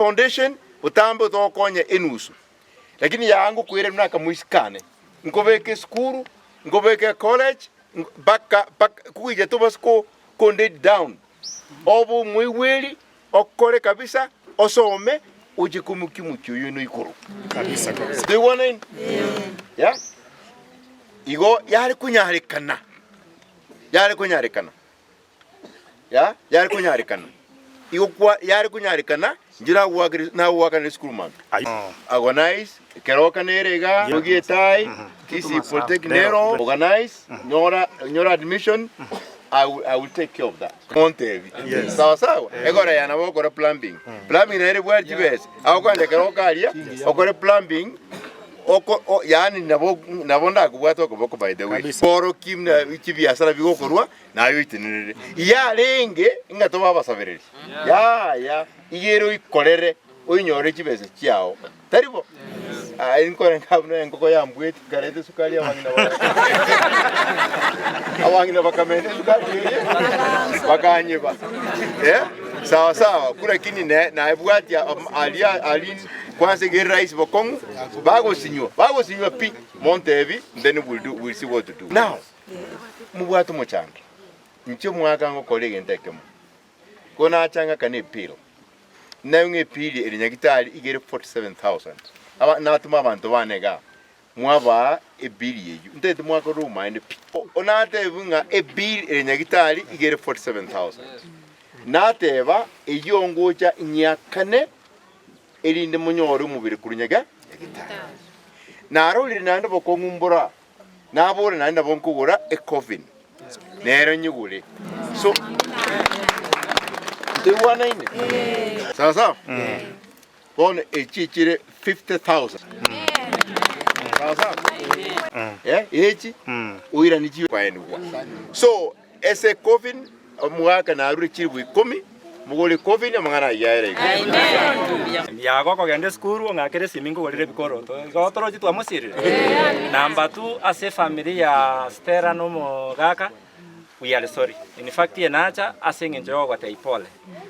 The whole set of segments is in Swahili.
foundation utambe utokonye enusu lakini yangu kwire mnaka muisikane ngobeke skuru ngobeke college baka kuija tubasko konde down obu mwiweli okore kabisa osome ujikumuki mucyuyu no ikuru kabisa do one in yeah igo yari kunyarekana yari kunyarekana igo kwa yari kunyarekana njira wagri na wagana school man organize keroka nerega yogi tai kisi polytechnero organize nyora admission. I will take care of that. Montevi. Yes. Sawa. Egora yana wako plumbing. Plumbing na ile word jibes. Au kwa keroka alia, okore plumbing. Oko yani nabonda kubwato kuboko by the way. Poro kim na ikibiasara bigokorwa na yo itinere. Ya renge ngatoba basabereri. Ya igero ikorere oinyore kibese cyao. Taribo. Inkore nkabno ngoko yambwe garete sukali abangina abangina bakamene sukali bakanyeba sawa kura kini na ebwati ali kwanza ge rice bokongo bago sinywa pi Montevi then we'll see what to do now mubwato mochanga ncho mwaka ngo kolege ntekemo kona achanga kane pilo na unge pili elinyagitali igere 47,000 aba natuma abantu banega mwaba ebili yeju ndete mwaka ruma ene onate bunga ebili elinyagitali igere 47,000 nateba eyongoja nyakane elinde munyoro mubiri kurunyaga naro linanda bokongumbura nabore nanda bonkugura e coffin nero nyugule so do one in sawa bon echichire 50,000 sawa echi uira nichi kwa enwa so ese coffin mwaka na ruri chiribwi 10 mugole coffin amangana yaire ya goko gende skuru ngakere simingo gorire bikoro to gotoro jitu amusirire namba 2 ase family ya Stella no mogaka we are sorry in fact yenacha asengenjo gwata ipole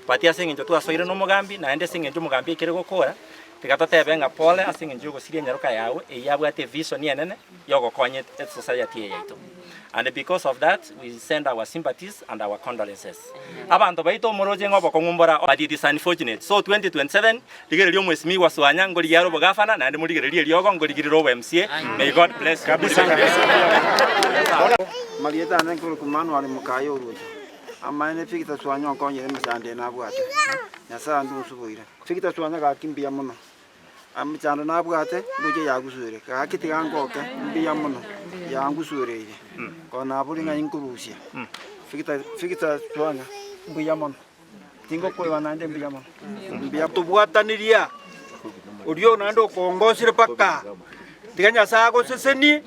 pati asengenjo tu asoire no mugambi na ende sengenjo mugambi kire gokora tigatotebe nga pole asengenjo gosirie nyaruka yawe eyabwate vision yenene yogokonye society yaitu. And because of that, we send our sympathies and our condolences. Abantu baito moroje ngobo kongumbora, but it is unfortunate. So 2027, ligere lyo mwesimi waswanya ngoli yaro bogafana na ndi muligere lyo ngoli robo MCA. May God bless you. Marieta nankuru kumanu ali mukayo rujo. Amane fikita swanya konye mesande na bwate. Nyasa ndu subuira. Fikita swanya ga kimbia muno. Amchando na bwate luje yagusure. Ka kitiga ngoke mbia muno. Yangusure ile. Kona bulinga inkurusia. Fikita swanya mbia muno. Tingo ko wanande mbia muno. Mbia tubwataniria. Urio nando kongosire paka. Tiganya sago seseni.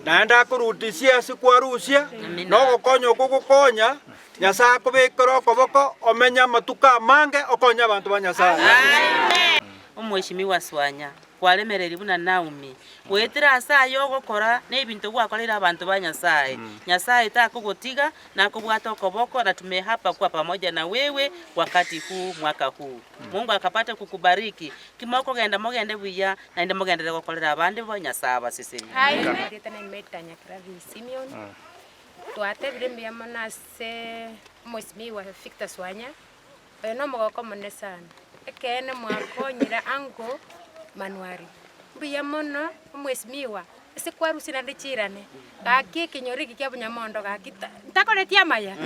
Naenda kurutisia sikwarusia no gokonyo gugukonya Nyasaye kubikoro koboko omenya matuka mange okonya abantu ba Nyasaye. Omweshimiwa swanya kwalemereri buna Naomi wetira asayo gukora n'ebintu gwakorera abantu ba Nyasaye. Nyasaye takugotiga na kubwata okoboko na tumehapa kwa pamoja na wewe wakati huu mwaka huu. Mungu akapata kukubariki kimoko genda mogende buya na ende mogende gukorera abandi ba Nyasaye basisi. Tena imetanya kravi Simeon. Tuate birembe manase mweshimiwa Victor Swanya. No mogoko monne sana. Ekene mwakonyira ango Manuari. Mbuya mono mwesimiwa. Ese kwaru sina ndechirane. Gaki kinyoriki kya bunyamondo gakita. Ntakoretia maya.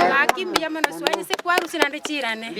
Gaki mbuya mono Swanya ese kwaru sina ndechirane.